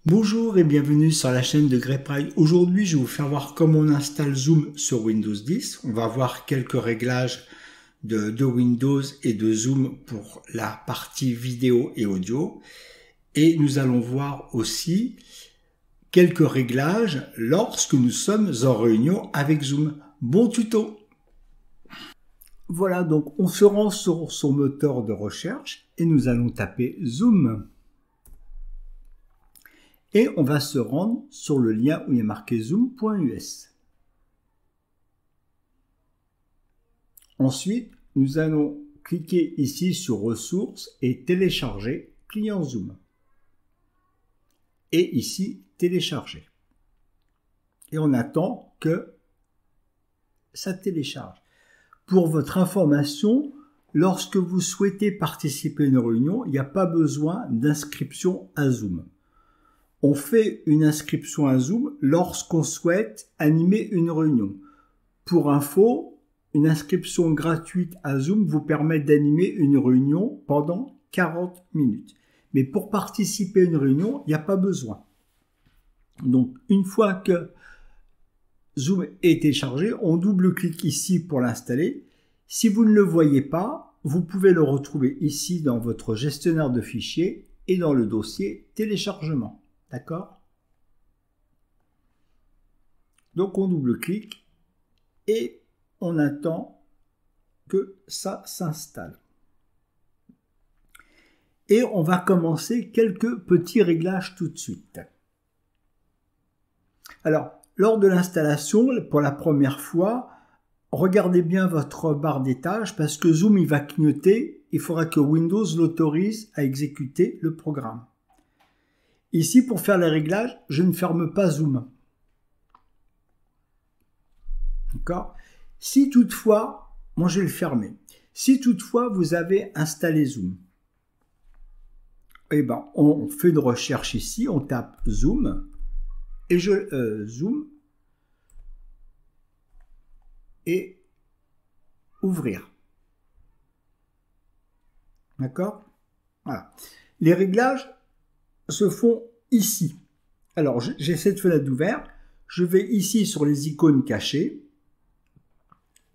Bonjour et bienvenue sur la chaîne de GreyPride. Aujourd'hui, je vais vous faire voir comment on installe Zoom sur Windows 10. On va voir quelques réglages de Windows et de Zoom pour la partie vidéo et audio. Et nous allons voir aussi quelques réglages lorsque nous sommes en réunion avec Zoom. Bon tuto! Voilà, donc on se rend sur son moteur de recherche et nous allons taper Zoom. Et on va se rendre sur le lien où il est marqué zoom.us. Ensuite, nous allons cliquer ici sur ressources et télécharger client Zoom. Et ici, télécharger. Et on attend que ça télécharge. Pour votre information, lorsque vous souhaitez participer à une réunion, il n'y a pas besoin d'inscription à Zoom. On fait une inscription à Zoom lorsqu'on souhaite animer une réunion. Pour info, une inscription gratuite à Zoom vous permet d'animer une réunion pendant 40 minutes. Mais pour participer à une réunion, il n'y a pas besoin. Donc, une fois que Zoom est téléchargé, on double-clique ici pour l'installer. Si vous ne le voyez pas, vous pouvez le retrouver ici dans votre gestionnaire de fichiers et dans le dossier téléchargement. D'accord? Donc on double-clique et on attend que ça s'installe. Et on va commencer quelques petits réglages tout de suite. Alors, lors de l'installation, pour la première fois, regardez bien votre barre des tâches parce que Zoom il va clignoter. Il faudra que Windows l'autorise à exécuter le programme. Ici, pour faire les réglages, je ne ferme pas Zoom. D'accord? Si toutefois, moi je vais le fermer. Si toutefois vous avez installé Zoom, eh ben, on fait une recherche ici, on tape Zoom et Zoom et ouvrir. D'accord? Voilà. Les réglages se font ici. Alors, j'ai cette fenêtre ouverte. Je vais ici sur les icônes cachées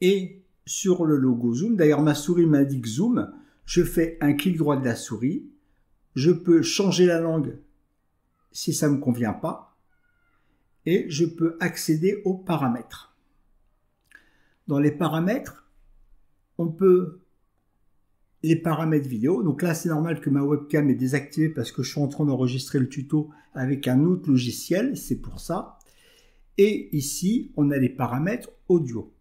et sur le logo Zoom. D'ailleurs, ma souris m'indique Zoom. Je fais un clic droit de la souris. Je peux changer la langue si ça ne me convient pas. Et je peux accéder aux paramètres. Dans les paramètres, on peut les paramètres vidéo. Donc là, c'est normal que ma webcam est désactivée parce que je suis en train d'enregistrer le tuto avec un autre logiciel. C'est pour ça. Et ici, on a les paramètres audio.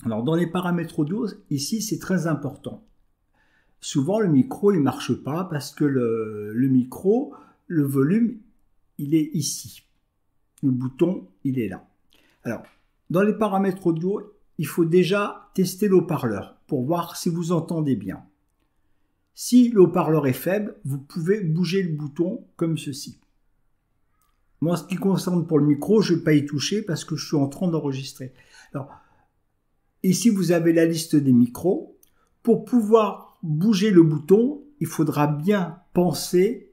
Alors, dans les paramètres audio, ici, c'est très important. Souvent, le micro, il ne marche pas parce que le micro, le volume, il est ici. Le bouton, il est là. Alors, dans les paramètres audio, il faut déjà tester l'haut-parleur pour voir si vous entendez bien. Si le haut-parleur est faible, vous pouvez bouger le bouton comme ceci. Moi, ce qui concerne pour le micro, je ne vais pas y toucher parce que je suis en train d'enregistrer. Alors, ici, vous avez la liste des micros. Pour pouvoir bouger le bouton, il faudra bien penser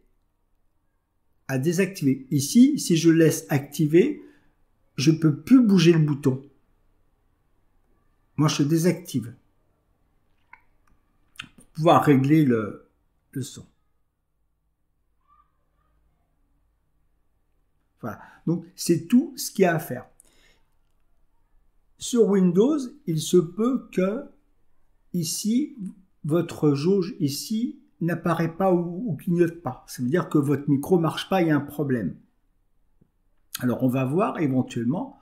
à désactiver. Ici, si je laisse activer, je ne peux plus bouger le bouton. Moi, je désactive pour pouvoir régler le son. Voilà. Donc, c'est tout ce qu'il y a à faire. Sur Windows, il se peut que ici, votre jauge ici n'apparaît pas ou clignote pas. Ça veut dire que votre micro ne marche pas, il y a un problème. Alors, on va voir éventuellement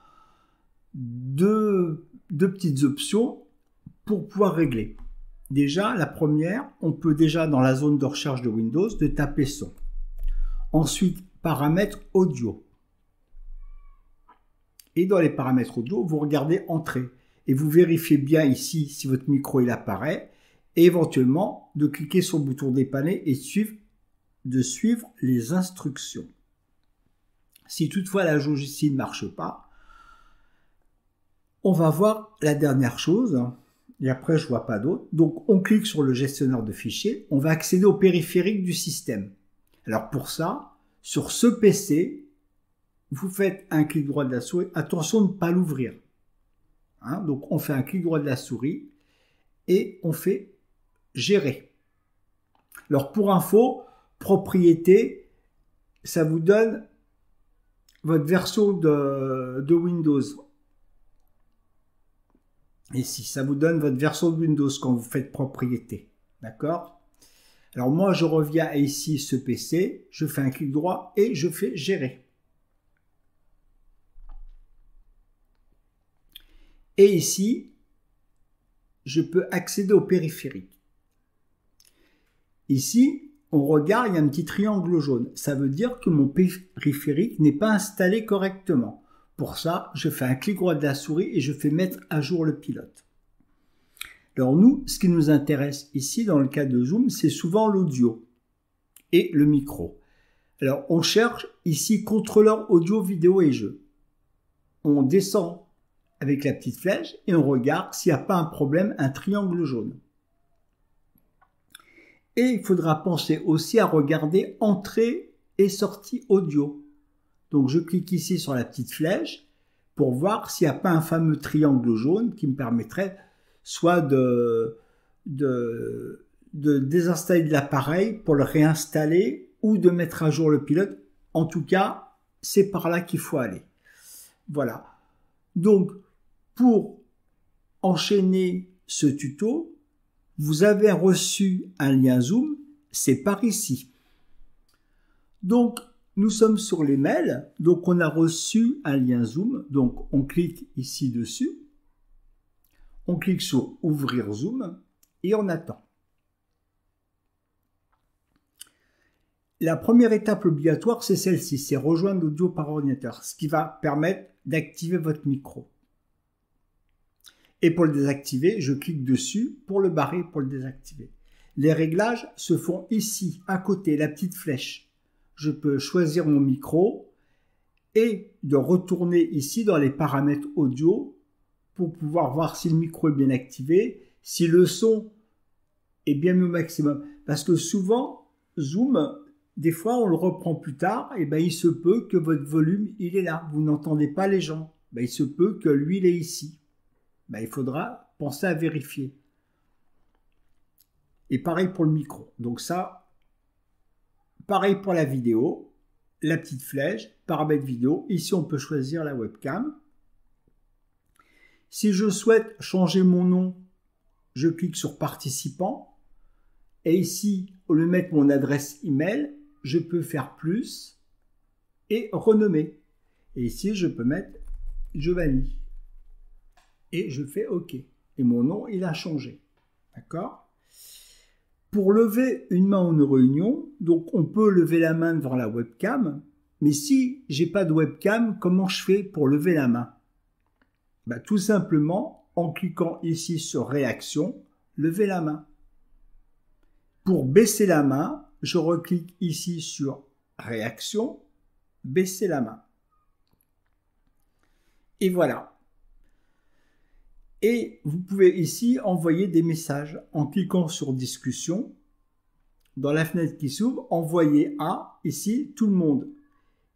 deux petites options pour pouvoir régler. Déjà, la première, on peut déjà dans la zone de recherche de Windows de taper son. Ensuite, paramètres audio. Et dans les paramètres audio, vous regardez entrée et vous vérifiez bien ici si votre micro il apparaît et éventuellement de cliquer sur le bouton dépanner et de suivre les instructions. Si toutefois la jauge ici ne marche pas, on va voir la dernière chose. Et après, je ne vois pas d'autre. Donc, on clique sur le gestionnaire de fichiers. On va accéder au périphérique du système. Alors, pour ça, sur ce PC, vous faites un clic droit de la souris. Attention de ne pas l'ouvrir. Hein, donc, on fait un clic droit de la souris et on fait gérer. Alors, pour info, propriété, ça vous donne votre version de Windows. Ici, ça vous donne votre version de Windows quand vous faites propriété. D'accord? Alors, moi, je reviens à ici, ce PC, je fais un clic droit et je fais gérer. Et ici, je peux accéder au périphérique. Ici, on regarde, il y a un petit triangle jaune. Ça veut dire que mon périphérique n'est pas installé correctement. Pour ça, je fais un clic droit de la souris et je fais mettre à jour le pilote. Alors nous, ce qui nous intéresse ici, dans le cas de Zoom, c'est souvent l'audio et le micro. Alors, on cherche ici contrôleur audio, vidéo et jeu. On descend avec la petite flèche et on regarde s'il n'y a pas un problème, un triangle jaune. Et il faudra penser aussi à regarder entrée et sortie audio. Donc je clique ici sur la petite flèche pour voir s'il n'y a pas un fameux triangle jaune qui me permettrait soit de désinstaller de l'appareil pour le réinstaller ou de mettre à jour le pilote. En tout cas, c'est par là qu'il faut aller. Voilà. Donc, pour enchaîner ce tuto, vous avez reçu un lien Zoom, c'est par ici. Donc, nous sommes sur les mails, donc on a reçu un lien Zoom, donc on clique ici dessus, on clique sur Ouvrir Zoom et on attend. La première étape obligatoire, c'est celle-ci, c'est rejoindre l'audio par ordinateur, ce qui va permettre d'activer votre micro. Et pour le désactiver, je clique dessus pour le barrer, pour le désactiver. Les réglages se font ici, à côté, la petite flèche. Je peux choisir mon micro et de retourner ici dans les paramètres audio pour pouvoir voir si le micro est bien activé, si le son est bien mis au maximum. Parce que souvent, Zoom, des fois, on le reprend plus tard, et ben il se peut que votre volume, il est là. Vous n'entendez pas les gens. Ben, il se peut que lui, il est ici. Ben, il faudra penser à vérifier. Et pareil pour le micro. Donc ça, pareil pour la vidéo, la petite flèche, paramètres vidéo. Ici, on peut choisir la webcam. Si je souhaite changer mon nom, je clique sur participant. Et ici, au lieu de mettre mon adresse email, je peux faire plus et renommer. Et ici, je peux mettre Giovanni. Et je fais OK. Et mon nom, il a changé. D'accord? Pour lever une main en réunion, donc on peut lever la main devant la webcam, mais si j'ai pas de webcam, comment je fais pour lever la main? Ben, tout simplement, en cliquant ici sur Réaction, lever la main. Pour baisser la main, je reclique ici sur Réaction, baisser la main. Et voilà. Et vous pouvez ici envoyer des messages en cliquant sur Discussion. Dans la fenêtre qui s'ouvre, envoyer à, ici, tout le monde.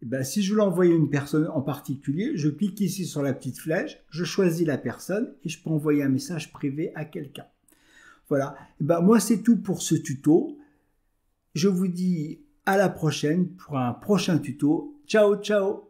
Et bien, si je veux l'envoyer à une personne en particulier, je clique ici sur la petite flèche, je choisis la personne et je peux envoyer un message privé à quelqu'un. Voilà. Et ben, moi, c'est tout pour ce tuto. Je vous dis à la prochaine pour un prochain tuto. Ciao, ciao!